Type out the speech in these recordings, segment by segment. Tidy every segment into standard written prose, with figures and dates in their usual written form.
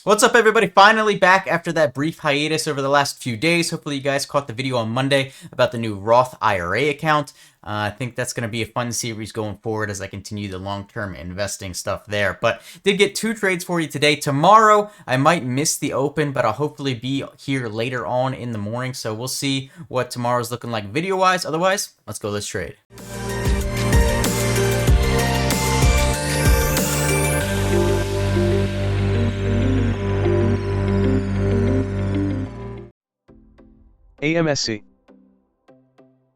What's up, everybody? Finally back after that brief hiatus over the last few days. Hopefully you guys caught the video on Monday about the new Roth IRA account. I think that's going to be a fun series going forward as I continue the long-term investing stuff there. But did get 2 trades for you today. Tomorrow, I might miss the open, but I'll hopefully be here later on in the morning. So we'll see what tomorrow's looking like video-wise. Otherwise, let's go this trade. AMSC.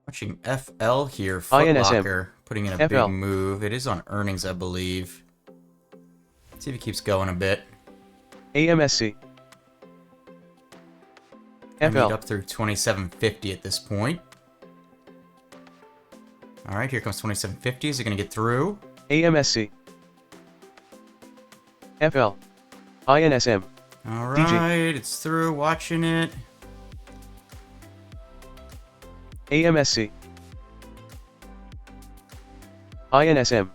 Watching FL here, Foot INSM. Locker, putting in a FL. big move. It is on earnings, I believe. See if it keeps going a bit. AMSC. I need FL. up through 27.50 at this point. All right, here comes 27.50. Is it going to get through? AMSC. FL. INSM. All DG. right, it's through. Watching it. AMSC. INSM.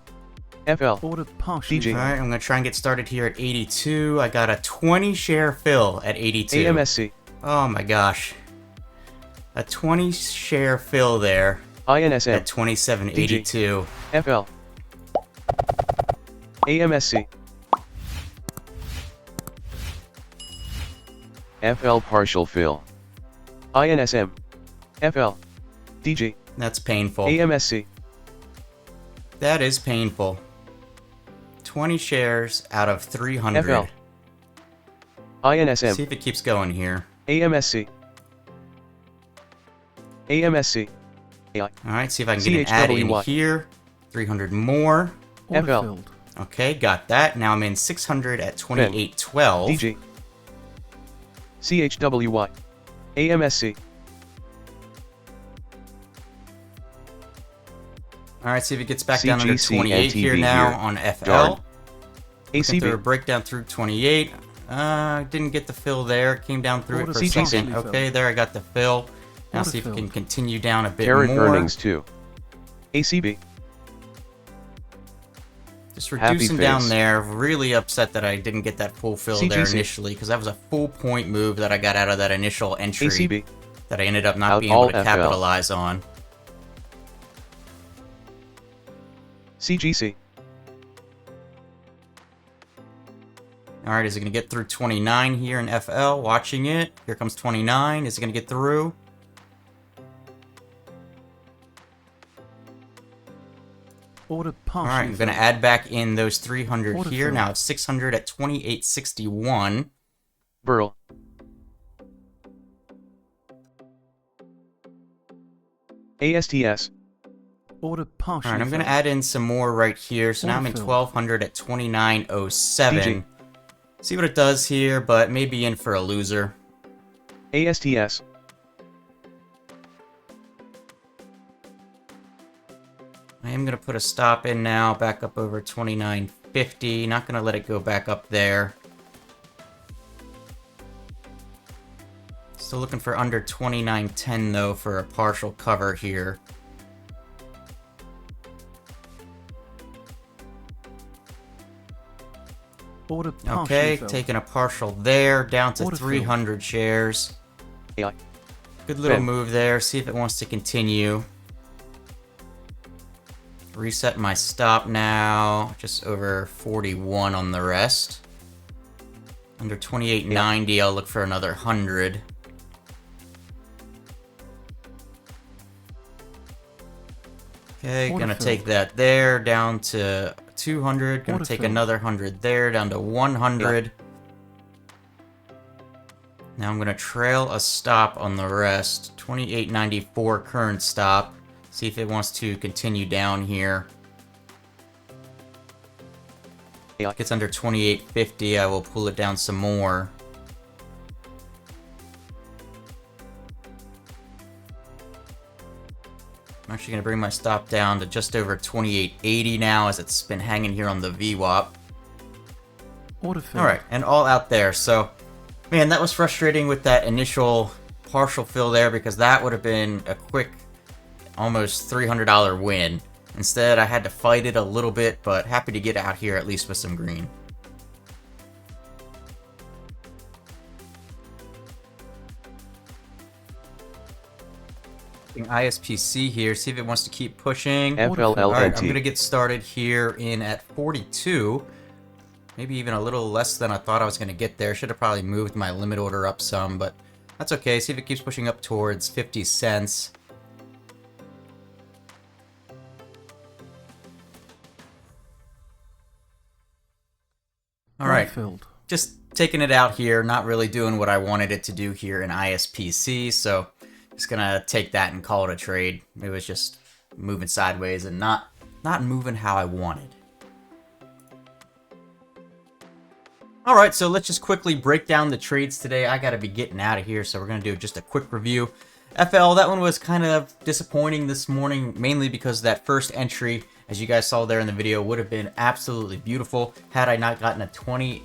FL. Order partially. DG. All right, I'm going to try and get started here at 82. I got a 20 share fill at 82. AMSC. Oh my gosh. A 20 share fill there INSM. at 27.82. FL. AMSC. FL partial fill. INSM. FL. DG. That's painful. AMSC. That is painful. 20 shares out of 300. FL. INSM. See if it keeps going here. AMSC. AMSC. All right, see if I can get an add in CHWY. here. 300 more. Order FL. filled. Okay, got that. Now I'm in 600 at 28.12. DG. CHWY. AMSC. All right, see if it gets back down under CGC 28 here NTV now here. on FL. Darn. Looking through a ACB. breakdown through 28. Didn't get the fill there. Came down through Order it for a CGC. second. Okay, there I got the fill. Now Order see if it can filled. continue down a bit Current more. earnings 2. ACB. Just Happy reducing down face. there. Really upset that I didn't get that full fill there CGC. initially, because that was a full point move that I got out of that initial entry ACB. that I ended up not Out being able all to FL. capitalize on. CGC. All right, is it going to get through 29 here in FL? Watching it. Here comes 29. Is it going to get through? Order All partially. right, I'm going to filled. add back in those 300 Order here. filled. Now it's 600 at 28.61. Burl. ASTS. Order partially. All right, I'm going to filled. add in some more right here. So now I'm in Order filled. 1200 at 29.07. DG. See what it does here, but maybe in for a loser. ASTS. I am going to put a stop in now, back up over 29.50. Not going to let it go back up there. Still looking for under 29.10 though for a partial cover here. Order partially. Okay, filled. taking a partial there, down to Order filled. 300 shares. AI. Good little Ben. move there. See if it wants to continue. Reset my stop now. Just over 41 on the rest. Under 28.90, I'll look for another 100. Okay, Order gonna filled. take that there, down to 200. Gonna Order take filled. another 100 there, down to 100. Now I'm gonna trail a stop on the rest. 28.94 current stop. See if it wants to continue down here. AI. If it gets under 28.50, I will pull it down some more. I'm actually going to bring my stop down to just over 28.80 now, as it's been hanging here on the VWAP. Order filled. Alright, and all out there. So, man, that was frustrating with that initial partial fill there, because that would have been a quick, almost $300 win. Instead, I had to fight it a little bit, but happy to get out here at least with some green. checking ISPC here, see if it wants to keep pushing. FLLNT. All right, I'm gonna get started here in at 42. Maybe even a little less than I thought I was gonna get there. Should have probably moved my limit order up some, but that's okay. See if it keeps pushing up towards 50 cents. All right, Filled. just taking it out here, not really doing what I wanted it to do here in ISPC, so just gonna take that and call it a trade. It was just moving sideways and not moving how I wanted. All right, so let's just quickly break down the trades today. I gotta be getting out of here, so we're gonna do just a quick review. FL, that one was kind of disappointing this morning, mainly because that first entry, as you guys saw there in the video, would have been absolutely beautiful had I not gotten a 20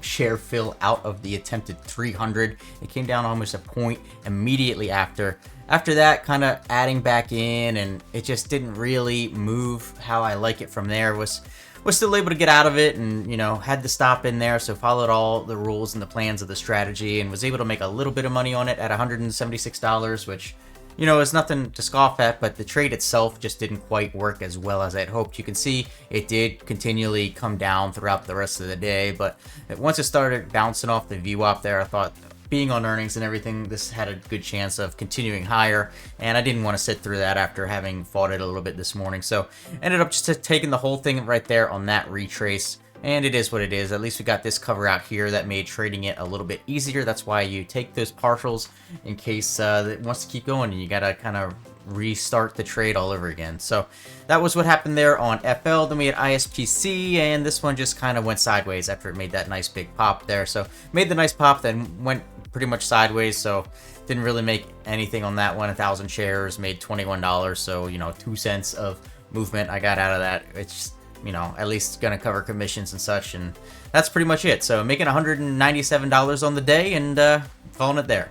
share fill out of the attempted 300. It came down almost a point immediately after. After that, kind of adding back in, and it just didn't really move how I like it from there. Was still able to get out of it, and you know, had the stop in there, so followed all the rules and the plans of the strategy, and was able to make a little bit of money on it at $176, which, you know, is nothing to scoff at, but the trade itself just didn't quite work as well as I'd hoped. You can see it did continually come down throughout the rest of the day, but once it started bouncing off the VWAP there, I thought, being on earnings and everything, this had a good chance of continuing higher, and I didn't want to sit through that after having fought it a little bit this morning, so ended up just taking the whole thing right there on that retrace. And it is what it is. At least we got this cover out here that made trading it a little bit easier. That's why you take those partials in case it wants to keep going and you gotta kind of restart the trade all over again. So that was what happened there on FL. Then we had ISPC, and this one just kind of went sideways after it made that nice big pop there. So made the nice pop, then went pretty much sideways, so didn't really make anything on that one. 1,000 shares, made $21, so you know, 2 cents of movement I got out of that. It's, you know, at least gonna cover commissions and such, and that's pretty much it. So making $197 on the day, and calling it there.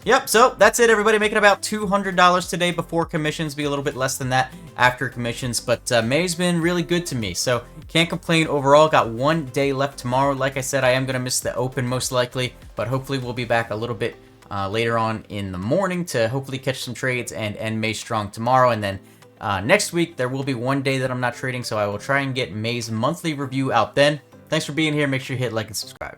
Yep, so that's it, everybody. Making about $200 today before commissions, be a little bit less than that after commissions, but May's been really good to me, so can't complain overall. Got 1 day left tomorrow. Like I said, I am going to miss the open most likely, but hopefully we'll be back a little bit later on in the morning to hopefully catch some trades and end May strong tomorrow, and then next week there will be 1 day that I'm not trading, so I will try and get May's monthly review out then. Thanks for being here. Make sure you hit like and subscribe.